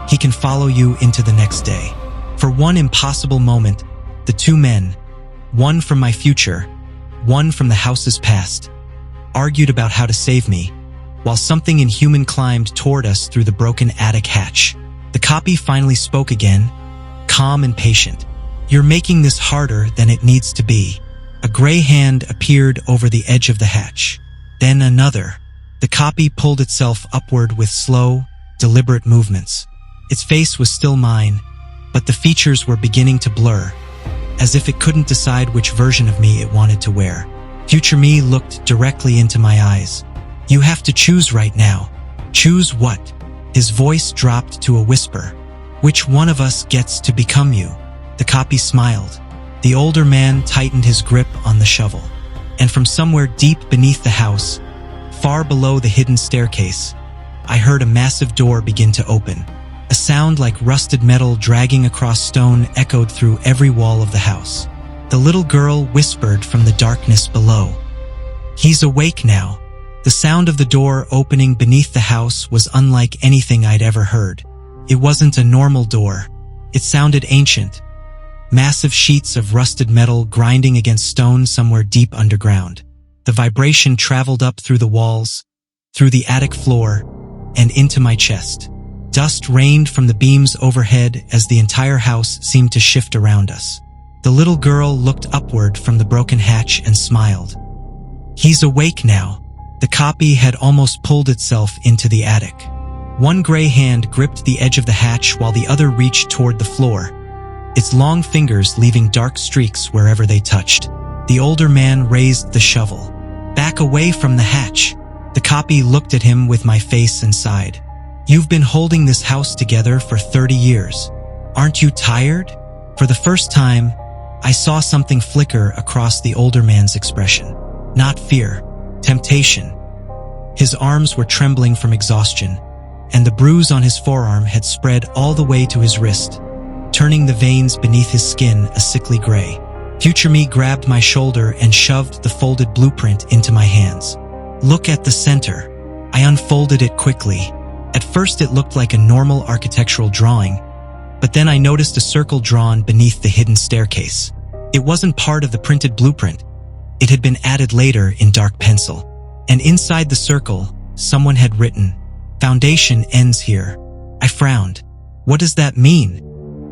he can follow you into the next day." For one impossible moment, the two men, one from my future, one from the house's past, argued about how to save me, while something inhuman climbed toward us through the broken attic hatch. The copy finally spoke again, calm and patient. "You're making this harder than it needs to be." A gray hand appeared over the edge of the hatch. Then another. The copy pulled itself upward with slow, deliberate movements. Its face was still mine, but the features were beginning to blur, as if it couldn't decide which version of me it wanted to wear. Future me looked directly into my eyes. "You have to choose right now." "Choose what?" His voice dropped to a whisper. "Which one of us gets to become you?" The copy smiled. The older man tightened his grip on the shovel, and from somewhere deep beneath the house, far below the hidden staircase, I heard a massive door begin to open. A sound like rusted metal dragging across stone echoed through every wall of the house. The little girl whispered from the darkness below. "He's awake now." The sound of the door opening beneath the house was unlike anything I'd ever heard. It wasn't a normal door. It sounded ancient. Massive sheets of rusted metal grinding against stone somewhere deep underground. The vibration traveled up through the walls, through the attic floor, and into my chest. Dust rained from the beams overhead as the entire house seemed to shift around us. The little girl looked upward from the broken hatch and smiled. "He's awake now." The copy had almost pulled itself into the attic. One gray hand gripped the edge of the hatch while the other reached toward the floor, its long fingers leaving dark streaks wherever they touched. The older man raised the shovel. "Back away from the hatch." The copy looked at him with my face and sighed. "You've been holding this house together for 30 years. Aren't you tired?" For the first time, I saw something flicker across the older man's expression. Not fear, temptation. His arms were trembling from exhaustion, and the bruise on his forearm had spread all the way to his wrist, turning the veins beneath his skin a sickly gray. Future me grabbed my shoulder and shoved the folded blueprint into my hands. Look at the center. I unfolded it quickly. At first it looked like a normal architectural drawing, but then I noticed a circle drawn beneath the hidden staircase. It wasn't part of the printed blueprint. It had been added later in dark pencil. And inside the circle, someone had written, "Foundation ends here." I frowned. What does that mean?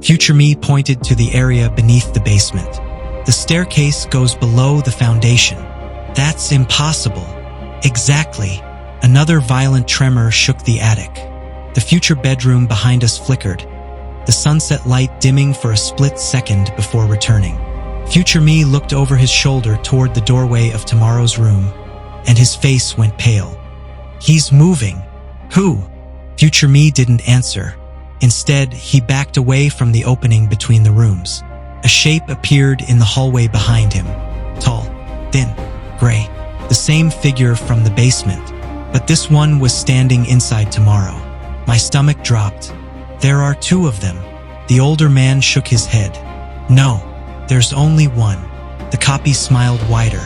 Future me pointed to the area beneath the basement. The staircase goes below the foundation. That's impossible. Exactly. Another violent tremor shook the attic. The future bedroom behind us flickered, the sunset light dimming for a split second before returning. Future me looked over his shoulder toward the doorway of tomorrow's room, and his face went pale. He's moving. Who? Future me didn't answer. Instead, he backed away from the opening between the rooms. A shape appeared in the hallway behind him. Tall, thin, gray. The same figure from the basement, but this one was standing inside tomorrow. My stomach dropped. There are two of them. The older man shook his head. No, there's only one. The copy smiled wider.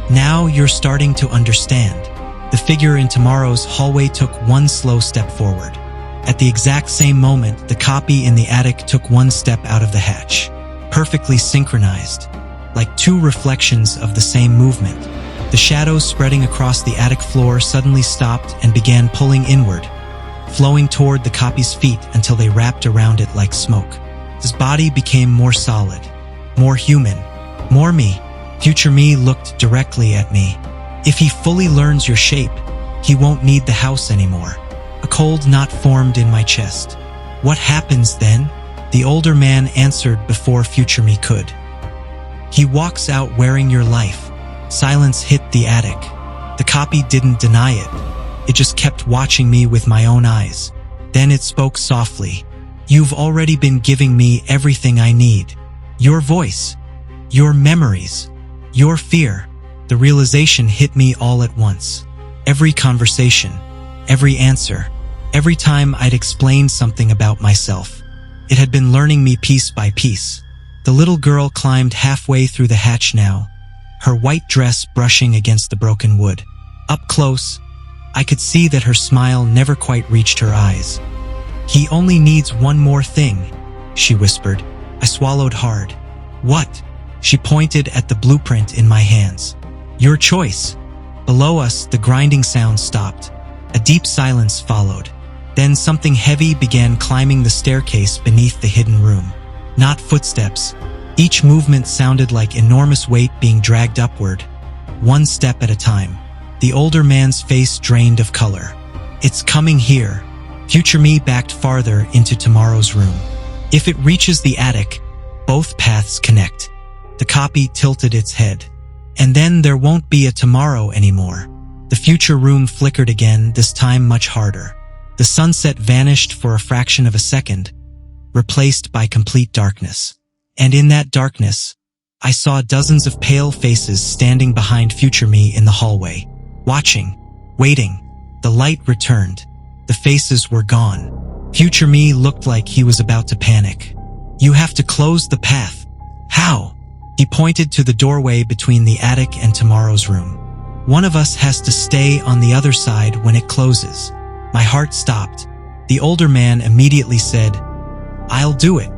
Now you're starting to understand. The figure in tomorrow's hallway took one slow step forward. At the exact same moment, the copy in the attic took one step out of the hatch. Perfectly synchronized, like two reflections of the same movement. The shadows spreading across the attic floor suddenly stopped and began pulling inward, flowing toward the copy's feet until they wrapped around it like smoke. His body became more solid, more human, more me. Future me looked directly at me. If he fully learns your shape, he won't need the house anymore. A cold knot formed in my chest. What happens then? The older man answered before future me could. He walks out wearing your life. Silence hit the attic. The copy didn't deny it. It just kept watching me with my own eyes. Then it spoke softly. You've already been giving me everything I need. Your voice, your memories, your fear. The realization hit me all at once. Every conversation, every answer, every time I'd explained something about myself. It had been learning me piece by piece. The little girl climbed halfway through the hatch now, her white dress brushing against the broken wood. Up close, I could see that her smile never quite reached her eyes. He only needs one more thing, she whispered. I swallowed hard. What? She pointed at the blueprint in my hands. Your choice. Below us, the grinding sound stopped. A deep silence followed. Then something heavy began climbing the staircase beneath the hidden room. Not footsteps. Each movement sounded like enormous weight being dragged upward, one step at a time. The older man's face drained of color. It's coming here. Future me backed farther into tomorrow's room. If it reaches the attic, both paths connect. The copy tilted its head. And then there won't be a tomorrow anymore. The future room flickered again, this time much harder. The sunset vanished for a fraction of a second, replaced by complete darkness. And in that darkness, I saw dozens of pale faces standing behind future me in the hallway, watching, waiting. The light returned. The faces were gone. Future me looked like he was about to panic. You have to close the path. How? He pointed to the doorway between the attic and tomorrow's room. One of us has to stay on the other side when it closes. My heart stopped. The older man immediately said, I'll do it.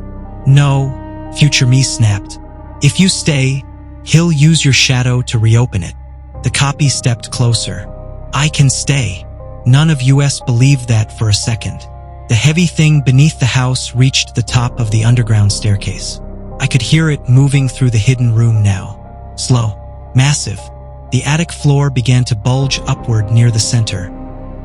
No, future me snapped. If you stay, he'll use your shadow to reopen it. The copy stepped closer. I can stay. None of us believed that for a second. The heavy thing beneath the house reached the top of the underground staircase. I could hear it moving through the hidden room now. Slow, massive. The attic floor began to bulge upward near the center,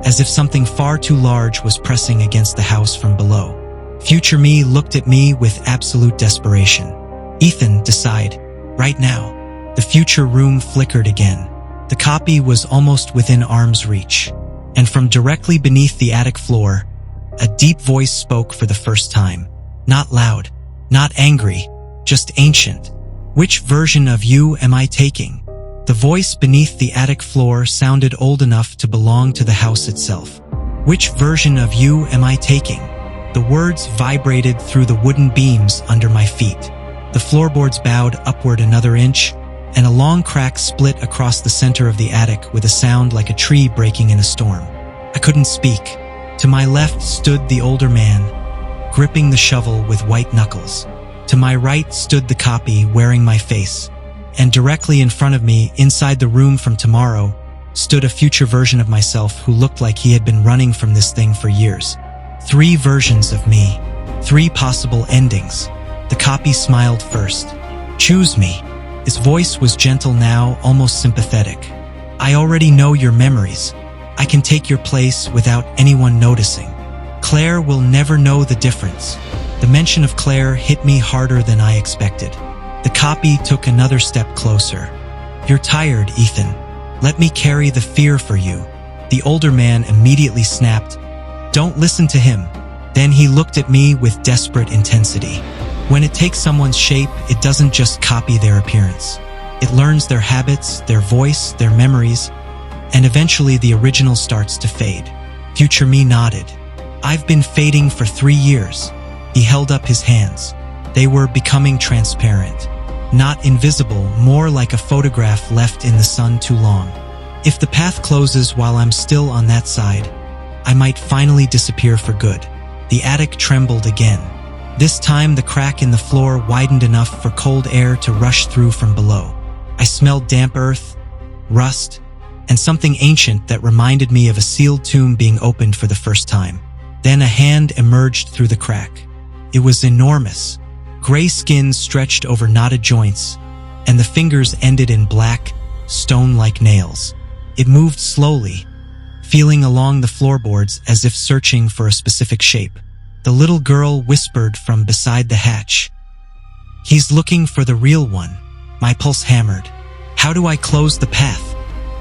as if something far too large was pressing against the house from below. Future me looked at me with absolute desperation. Ethan, decide. Right now. The future room flickered again. The copy was almost within arm's reach. And from directly beneath the attic floor, a deep voice spoke for the first time. Not loud, not angry, just ancient. Which version of you am I taking? The voice beneath the attic floor sounded old enough to belong to the house itself. Which version of you am I taking? The words vibrated through the wooden beams under my feet. The floorboards bowed upward another inch, and a long crack split across the center of the attic with a sound like a tree breaking in a storm. I couldn't speak. To my left stood the older man, gripping the shovel with white knuckles. To my right stood the copy wearing my face. And directly in front of me, inside the room from tomorrow, stood a future version of myself who looked like he had been running from this thing for years. 3 versions of me. 3 possible endings. The copy smiled first. "Choose me." His voice was gentle now, almost sympathetic. "I already know your memories. I can take your place without anyone noticing. Claire will never know the difference." The mention of Claire hit me harder than I expected. The copy took another step closer. "You're tired, Ethan. Let me carry the fear for you." The older man immediately snapped, "Don't listen to him." Then he looked at me with desperate intensity. When it takes someone's shape, it doesn't just copy their appearance. It learns their habits, their voice, their memories, and eventually the original starts to fade. Future me nodded. "I've been fading for 3 years." He held up his hands. They were becoming transparent. Not invisible, more like a photograph left in the sun too long. If the path closes while I'm still on that side, I might finally disappear for good. The attic trembled again. This time the crack in the floor widened enough for cold air to rush through from below. I smelled damp earth, rust, and something ancient that reminded me of a sealed tomb being opened for the first time. Then a hand emerged through the crack. It was enormous. Gray skin stretched over knotted joints, and the fingers ended in black, stone-like nails. It moved slowly, feeling along the floorboards as if searching for a specific shape. The little girl whispered from beside the hatch, "He's looking for the real one." My pulse hammered. How do I close the path?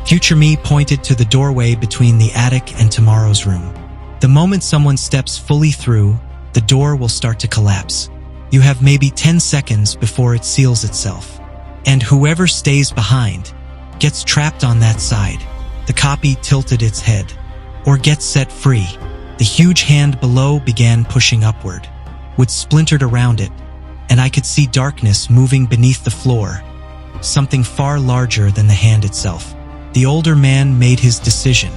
Future me pointed to the doorway between the attic and tomorrow's room. The moment someone steps fully through, the door will start to collapse. You have maybe 10 seconds before it seals itself. And whoever stays behind gets trapped on that side. The copy tilted its head. Or gets set free. The huge hand below began pushing upward. Wood splintered around it, and I could see darkness moving beneath the floor, something far larger than the hand itself. The older man made his decision.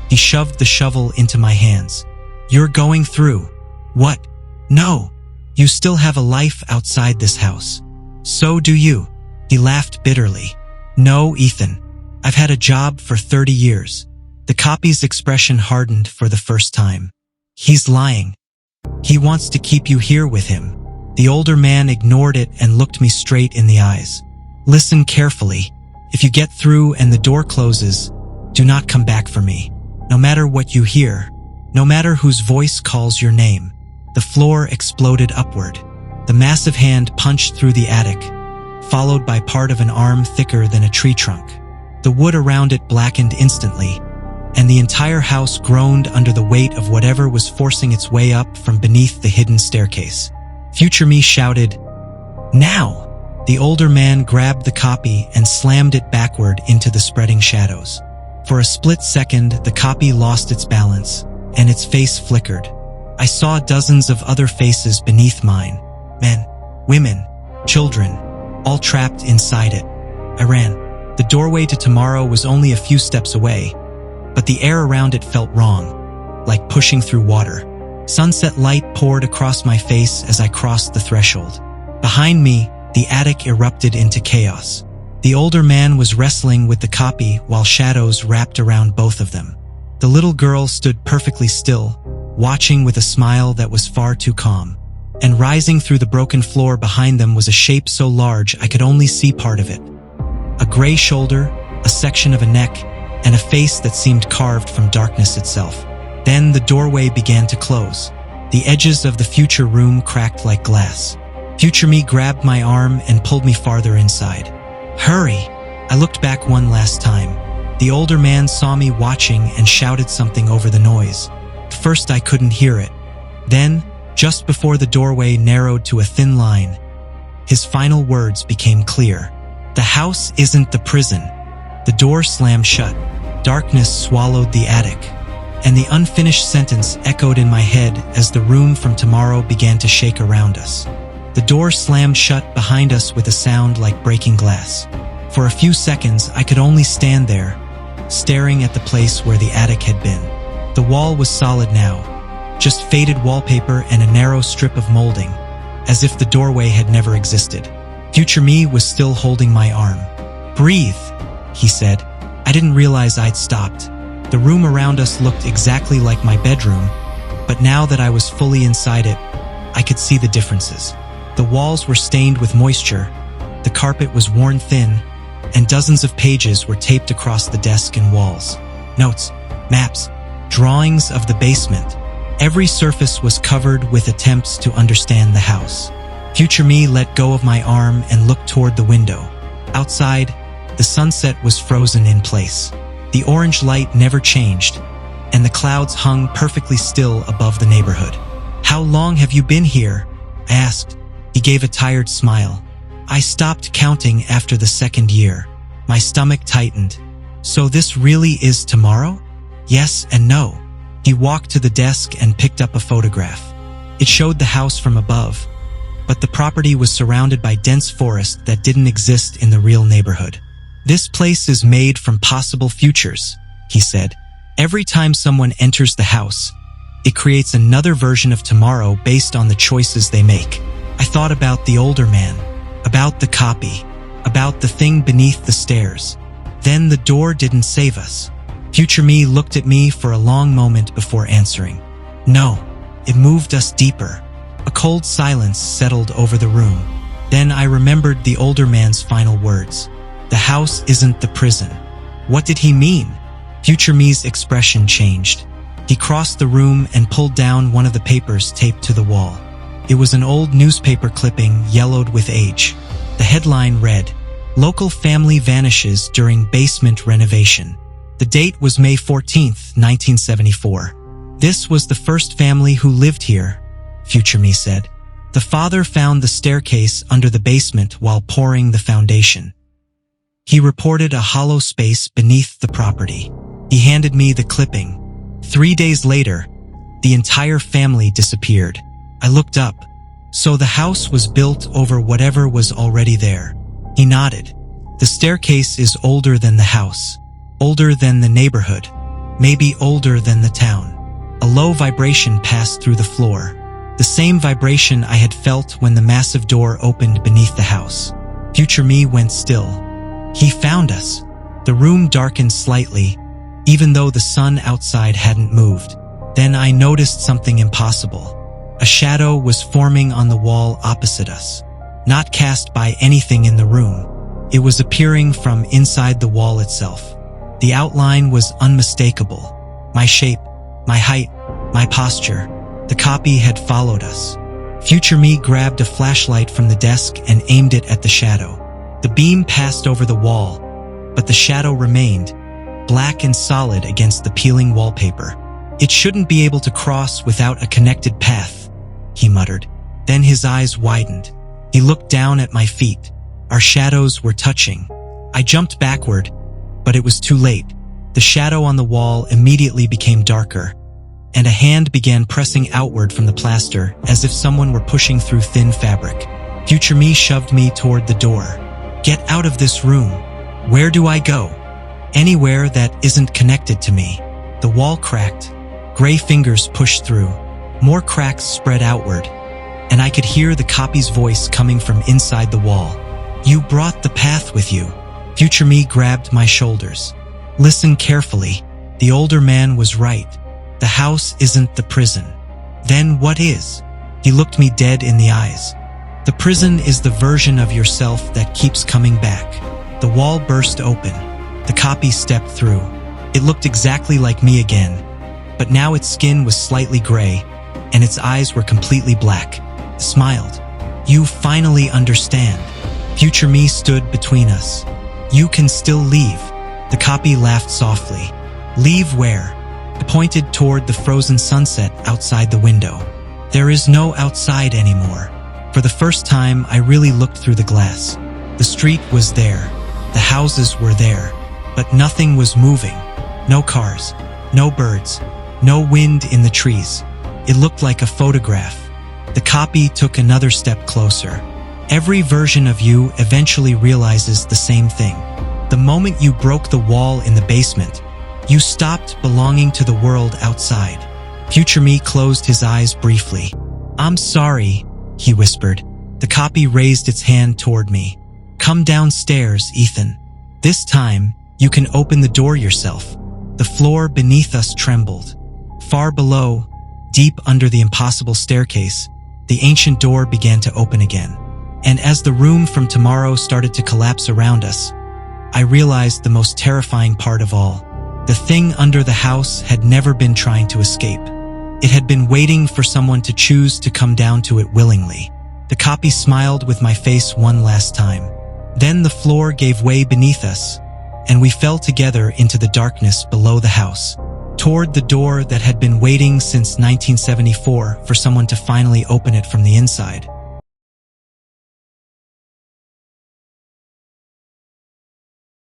He shoved the shovel into my hands. "You're going through." "What?" "No. You still have a life outside this house." "So do you." He laughed bitterly. "No, Ethan. I've had a job for 30 years. The copy's expression hardened for the first time. "He's lying. He wants to keep you here with him." The older man ignored it and looked me straight in the eyes. "Listen carefully. If you get through and the door closes, do not come back for me. No matter what you hear, no matter whose voice calls your name." The floor exploded upward. The massive hand punched through the attic, followed by part of an arm thicker than a tree trunk. The wood around it blackened instantly, and the entire house groaned under the weight of whatever was forcing its way up from beneath the hidden staircase. Future me shouted, "Now!" The older man grabbed the copy and slammed it backward into the spreading shadows. For a split second, the copy lost its balance, and its face flickered. I saw dozens of other faces beneath mine. Men, women, children, all trapped inside it. I ran. The doorway to tomorrow was only a few steps away, but the air around it felt wrong, like pushing through water. Sunset light poured across my face as I crossed the threshold. Behind me, the attic erupted into chaos. The older man was wrestling with the copy while shadows wrapped around both of them. The little girl stood perfectly still, watching with a smile that was far too calm. And rising through the broken floor behind them was a shape so large I could only see part of it. A gray shoulder, a section of a neck, and a face that seemed carved from darkness itself. Then the doorway began to close. The edges of the future room cracked like glass. Future me grabbed my arm and pulled me farther inside. "Hurry!" I looked back one last time. The older man saw me watching and shouted something over the noise. At first I couldn't hear it. Then, just before the doorway narrowed to a thin line, his final words became clear. "The house isn't the prison." The door slammed shut. Darkness swallowed the attic, and the unfinished sentence echoed in my head as the room from tomorrow began to shake around us. The door slammed shut behind us with a sound like breaking glass. For a few seconds, I could only stand there, staring at the place where the attic had been. The wall was solid now, just faded wallpaper and a narrow strip of molding, as if the doorway had never existed. Future me was still holding my arm. "Breathe," he said. I didn't realize I'd stopped. The room around us looked exactly like my bedroom, but now that I was fully inside it, I could see the differences. The walls were stained with moisture, the carpet was worn thin, and dozens of pages were taped across the desk and walls. Notes, maps, drawings of the basement. Every surface was covered with attempts to understand the house. Future me let go of my arm and looked toward the window. Outside, the sunset was frozen in place. The orange light never changed, and the clouds hung perfectly still above the neighborhood. "How long have you been here?" I asked. He gave a tired smile. "I stopped counting after the second year." My stomach tightened. "So this really is tomorrow?" "Yes and no." He walked to the desk and picked up a photograph. It showed the house from above, but the property was surrounded by dense forest that didn't exist in the real neighborhood. "This place is made from possible futures," he said. "Every time someone enters the house, it creates another version of tomorrow based on the choices they make." I thought about the older man, about the copy, about the thing beneath the stairs. Then the door didn't save us. Future me looked at me for a long moment before answering. "No, it moved us deeper." A cold silence settled over the room. Then I remembered the older man's final words. "The house isn't the prison." What did he mean? Future me's expression changed. He crossed the room and pulled down one of the papers taped to the wall. It was an old newspaper clipping, yellowed with age. The headline read, "Local family vanishes during basement renovation." The date was May 14th, 1974. "This was the first family who lived here," Future me said. "The father found the staircase under the basement while pouring the foundation. He reported a hollow space beneath the property." He handed me the clipping. 3 days later, the entire family disappeared. I looked up. So the house was built over whatever was already there. He nodded. "The staircase is older than the house, older than the neighborhood, maybe older than the town." A low vibration passed through the floor, the same vibration I had felt when the massive door opened beneath the house. Future me went still. "He found us." The room darkened slightly, even though the sun outside hadn't moved. Then I noticed something impossible. A shadow was forming on the wall opposite us, not cast by anything in the room. It was appearing from inside the wall itself. The outline was unmistakable. My shape, my height, my posture. The copy had followed us. Future me grabbed a flashlight from the desk and aimed it at the shadow. The beam passed over the wall, but the shadow remained, black and solid against the peeling wallpaper. "It shouldn't be able to cross without a connected path," he muttered. Then his eyes widened. He looked down at my feet. Our shadows were touching. I jumped backward, but it was too late. The shadow on the wall immediately became darker, and a hand began pressing outward from the plaster as if someone were pushing through thin fabric. Future me shoved me toward the door. "Get out of this room." "Where do I go?" "Anywhere that isn't connected to me." The wall cracked. Gray fingers pushed through. More cracks spread outward, and I could hear the copy's voice coming from inside the wall. "You brought the path with you." Future me grabbed my shoulders. "Listen carefully. The older man was right. The house isn't the prison." "Then what is?" He looked me dead in the eyes. "The prison is the version of yourself that keeps coming back." The wall burst open. The copy stepped through. It looked exactly like me again, but now its skin was slightly gray, and its eyes were completely black. It smiled. "You finally understand." Future me stood between us. "You can still leave." The copy laughed softly. "Leave where?" I pointed toward the frozen sunset outside the window. "There is no outside anymore." For the first time, I really looked through the glass. The street was there. The houses were there, but nothing was moving. No cars, no birds, no wind in the trees. It looked like a photograph. The copy took another step closer. Every version of you eventually realizes the same thing. The moment you broke the wall in the basement, you stopped belonging to the world outside. Future me closed his eyes briefly. "I'm sorry," he whispered. The copy raised its hand toward me. "Come downstairs, Ethan. This time, you can open the door yourself." The floor beneath us trembled. Far below, deep under the impossible staircase, the ancient door began to open again. And as the room from tomorrow started to collapse around us, I realized the most terrifying part of all. The thing under the house had never been trying to escape. It had been waiting for someone to choose to come down to it willingly. The copy smiled with my face one last time. Then the floor gave way beneath us, and we fell together into the darkness below the house, toward the door that had been waiting since 1974 for someone to finally open it from the inside.